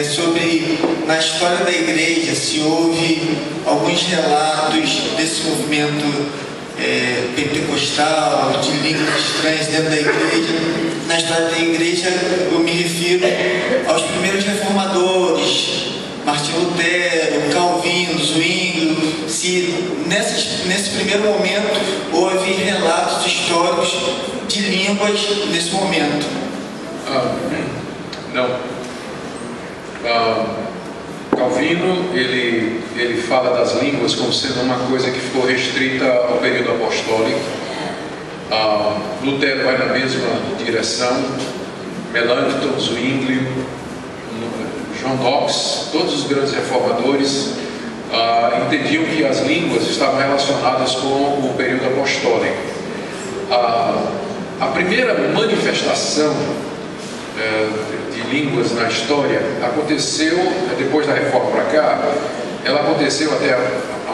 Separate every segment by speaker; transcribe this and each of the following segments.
Speaker 1: sobre, na história da igreja, se houve alguns relatos desse movimento pentecostal, de línguas estranhas dentro da igreja. Na história da igreja, eu me refiro aos primeiros reformadores, Martinho Lutero, Calvino, Zwinglio, se nesse primeiro momento houve relatos históricos de línguas nesse momento.
Speaker 2: Não. Calvino, ele fala das línguas como sendo uma coisa que ficou restrita ao período apostólico. Lutero vai na mesma direção, Melanchthon, Zwinglio, John Knox, todos os grandes reformadores entendiam que as línguas estavam relacionadas com o período apostólico. A primeira manifestação de línguas na história aconteceu, depois da reforma para cá, ela aconteceu até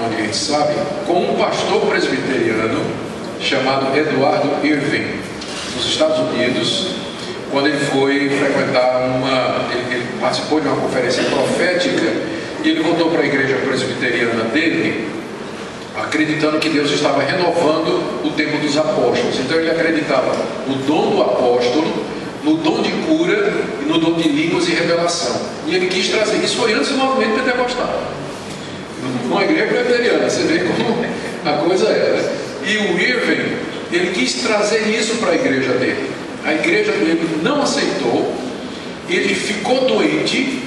Speaker 2: onde a gente sabe, com um pastor presbiteriano chamado Eduardo Irving, nos Estados Unidos, quando ele foi frequentar ele participou de uma conferência profética e ele voltou para a igreja presbiteriana dele, acreditando que Deus estava renovando o tempo dos apóstolos. Então ele acreditava no dom do apóstolo, no dom de cura e no dom de línguas e revelação. E ele quis trazer isso. Foi antes do movimento pentecostal, numa igreja presbiteriana. Você vê como a coisa era. E o Irving, ele quis trazer isso para a igreja dele. A igreja dele não aceitou. Ele ficou doente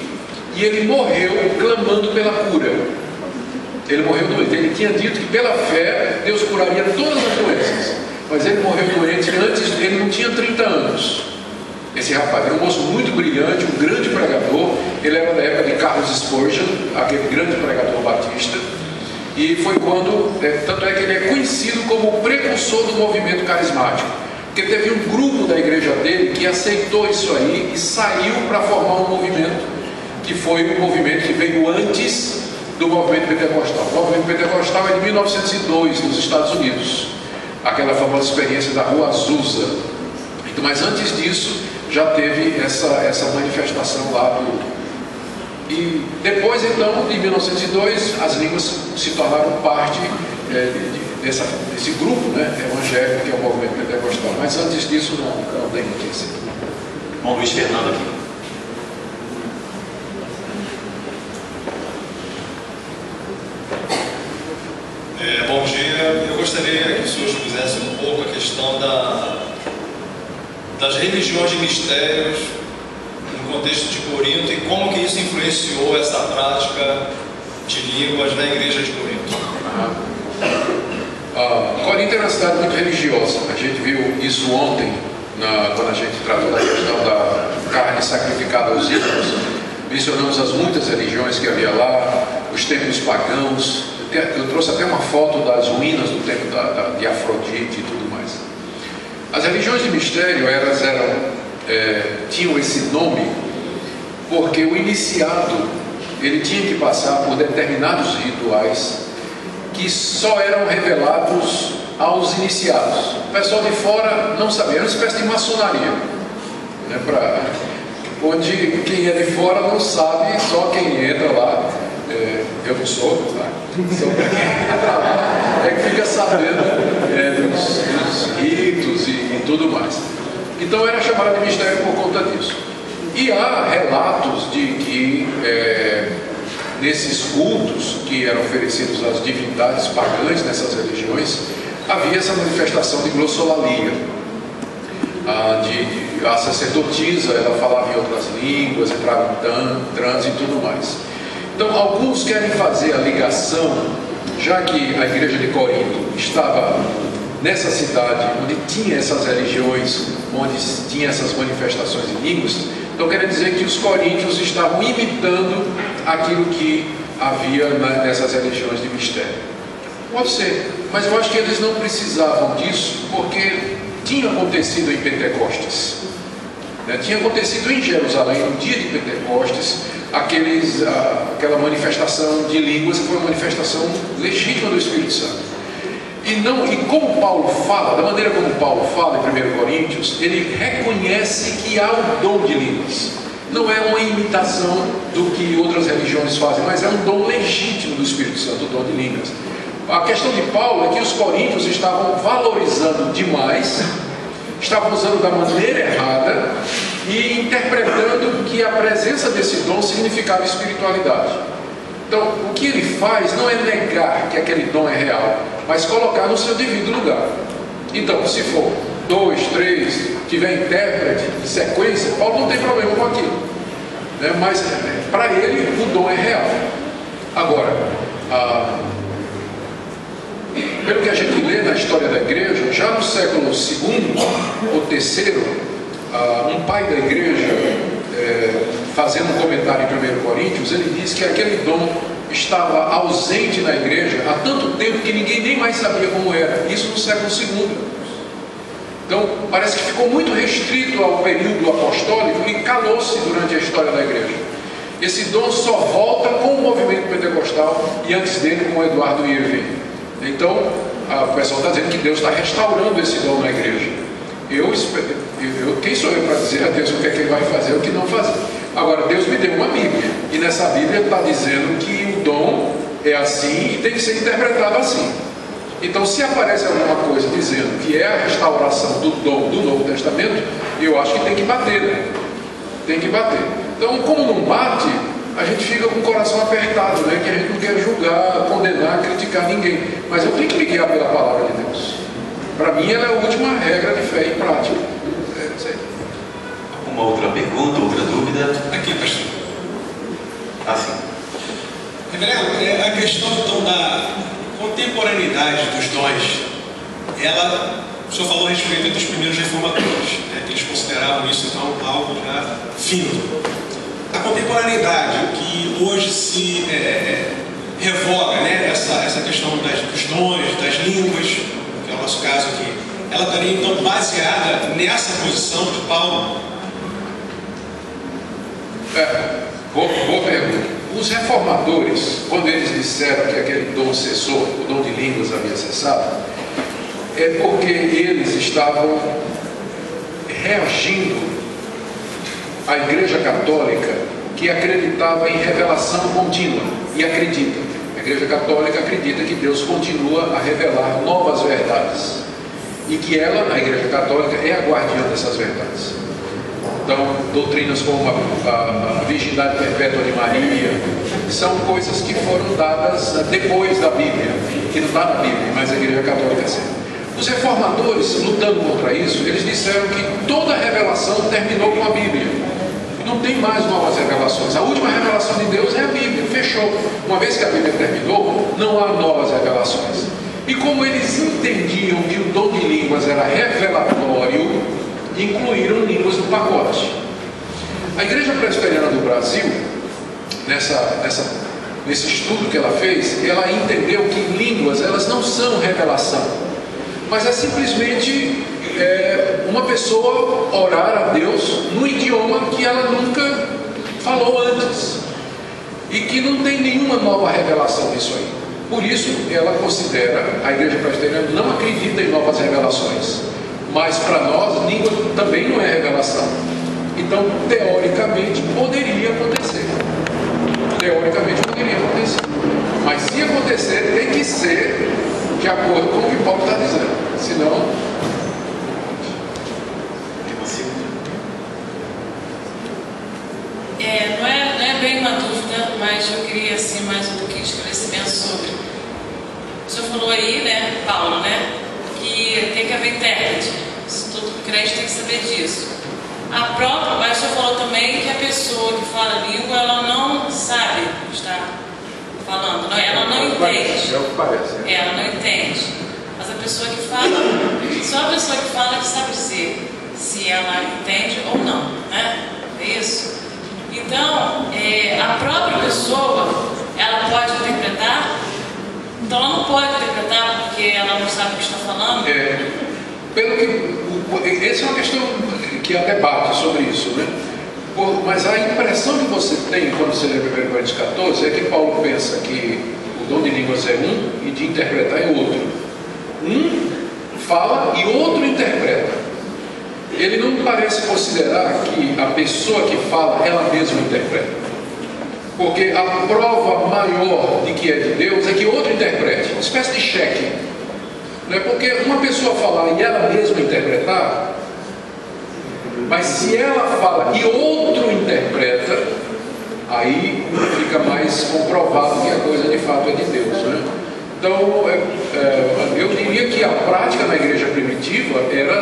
Speaker 2: e ele morreu clamando pela cura. Ele morreu doente. Ele tinha dito que pela fé Deus curaria todas as doenças, mas ele morreu doente antes. Ele não tinha 30 anos. Esse rapaz era um moço muito brilhante, um grande pregador. Ele era da época de Carlos Spurgeon, aquele grande pregador batista. E foi quando, tanto é que ele é conhecido como o precursor do movimento carismático, porque teve um grupo da igreja dele que aceitou isso aí e saiu para formar um movimento, que foi um movimento que veio antes do movimento pentecostal. O movimento pentecostal é de 1902, nos Estados Unidos, aquela famosa experiência da Rua Azusa. Então, mas antes disso já teve essa manifestação lá e depois, então, em 1902, as línguas se tornaram parte desse grupo, né, evangélico, que é o movimento pentecostal. Mas antes disso não tem notícia.
Speaker 3: Bom, Luiz Fernando aqui.
Speaker 4: Bom dia. Eu gostaria que o senhor expusesse um pouco a questão das religiões de mistérios no contexto de Corinto e como que isso influenciou essa prática de línguas na igreja de Corinto.
Speaker 2: Corinto é uma cidade muito religiosa. A gente viu isso ontem, quando a gente tratou da questão da carne sacrificada aos ídolos. Mencionamos as muitas religiões que havia lá, os templos pagãos. Eu trouxe até uma foto das ruínas do templo de Afrodite e tudo mais. As religiões de mistério, elas tinham esse nome porque o iniciado, ele tinha que passar por determinados rituais que só eram revelados aos iniciados. O pessoal de fora não sabia, era uma espécie de maçonaria, né, onde quem é de fora não sabe, só quem entra lá. Eu não sou, tá? Só quem entra lá é que fica sabendo dos ritos e tudo mais. Então era chamada de mistério por conta disso. E há relatos de que nesses cultos que eram oferecidos às divindades pagãs nessas religiões, havia essa manifestação de glossolalia. A sacerdotisa, ela falava em outras línguas, entrava em transe e tudo mais. Então, alguns querem fazer a ligação, já que a igreja de Corinto estava nessa cidade onde tinha essas religiões, onde tinha essas manifestações de línguas, então quer dizer que os coríntios estavam imitando aquilo que havia nessas religiões de mistério. Pode ser, mas eu acho que eles não precisavam disso, porque tinha acontecido em Pentecostes, né? Tinha acontecido em Jerusalém, no dia de Pentecostes, aquela manifestação de línguas que foi uma manifestação legítima do Espírito Santo. E como Paulo fala, da maneira como Paulo fala em 1 Coríntios, ele reconhece que há o dom de línguas. não é uma imitação do que outras religiões fazem, mas é um dom legítimo do Espírito Santo, o dom de línguas. A questão de Paulo é que os coríntios estavam valorizando demais, estavam usando da maneira errada e interpretando que a presença desse dom significava espiritualidade. Então, o que ele faz não é negar que aquele dom é real, mas colocar no seu devido lugar. Então, se for 2, 3, tiver intérprete em sequência, Paulo não tem problema com aquilo, né? Mas para ele o dom é real. Agora, pelo que a gente lê na história da igreja, já no século II ou III, um pai da igreja, fazendo um comentário em 1 Coríntios, ele diz que aquele dom estava ausente na igreja há tanto tempo que ninguém nem mais sabia como era. Isso no século II. Então, parece que ficou muito restrito ao período apostólico e calou-se durante a história da igreja. Esse dom só volta com o movimento pentecostal e antes dele com Eduardo Irving. Então, o pessoal está dizendo que Deus está restaurando esse dom na igreja. Quem sou eu para dizer a Deus o que é que ele vai fazer ou o que não fazer? Agora, Deus me deu uma Bíblia, e nessa Bíblia está dizendo que o dom é assim e tem que ser interpretado assim. Então, se aparece alguma coisa dizendo que é a restauração do dom do Novo Testamento, eu acho que tem que bater, né? Tem que bater. Então, como não bate, a gente fica com o coração apertado, né? Que a gente não quer julgar, condenar, criticar ninguém. Mas eu tenho que me guiar pela palavra de Deus. Para mim, ela é a última regra de fé e prática. Isso aí.
Speaker 3: Alguma outra pergunta, outra dúvida?
Speaker 5: Aqui, pastor.
Speaker 3: Assim.
Speaker 5: Reverendo, a questão então da contemporaneidade dos dons, o senhor falou a respeito dos primeiros reformadores, né, que eles consideravam isso então algo já fino. A contemporaneidade, o que hoje se revoga, né, essa questão dos dons, das línguas, que é o nosso caso aqui, ela estaria então baseada nessa posição de Paulo?
Speaker 2: Boa pergunta. Os reformadores, quando eles disseram que aquele dom cessou, o dom de línguas havia cessado, é porque eles estavam reagindo à Igreja Católica, que acreditava em revelação contínua, e acredita. A Igreja Católica acredita que Deus continua a revelar novas verdades, e que ela, a Igreja Católica, é a guardiã dessas verdades. Então, doutrinas como a virgindade perpétua de Maria são coisas que foram dadas depois da Bíblia, que não está na Bíblia, mas a Igreja Católica sim. Os reformadores, lutando contra isso, eles disseram que toda a revelação terminou com a Bíblia. Não tem mais novas revelações. A última revelação de Deus é a Bíblia, fechou. Uma vez que a Bíblia terminou, não há novas revelações. E como eles entendiam que o dom de línguas era revelatório, incluíram línguas no pacote. A Igreja Presbiteriana do Brasil, nesse estudo que ela fez, ela entendeu que línguas, elas não são revelação, mas é simplesmente uma pessoa orar a Deus no idioma que ela nunca falou antes, e que não tem nenhuma nova revelação disso aí. Por isso, ela considera, a Igreja Presbiteriana não acredita em novas revelações. Mas para nós, língua também não é revelação. Então, teoricamente, poderia acontecer. Teoricamente, poderia acontecer. Mas se acontecer, tem que ser de acordo com o que Paulo está dizendo. Senão...
Speaker 6: Não é bem uma dúvida, mas eu queria assim, mais um pouquinho de esclarecimento sobre. O senhor falou aí, né, Paulo, né? Que tem que haver intérprete. Todo crente tem que saber disso. Mas o senhor falou também que a pessoa que fala língua, ela não sabe o que está falando, ela não entende.
Speaker 2: É o que parece.
Speaker 6: Ela não entende. Mas a pessoa que fala, só a pessoa que fala que sabe dizer se ela entende ou não, né? É isso? Então, a própria pessoa, ela pode interpretar. Então ela não pode interpretar porque ela não sabe o que está falando?
Speaker 2: Essa é uma questão que há debate sobre isso, né? Mas a impressão que você tem quando você lê 1 Coríntios 14 é que Paulo pensa que o dom de línguas é um e de interpretar é outro. Um fala e outro interpreta. ele não parece considerar que a pessoa que fala, ela mesma interpreta. Porque a prova maior de que é de Deus é que outro interprete, uma espécie de cheque. Não é porque uma pessoa falar e ela mesma interpretar, mas se ela fala e outro interpreta, aí fica mais comprovado que a coisa de fato é de Deus, né? Então, eu diria que a prática na igreja primitiva era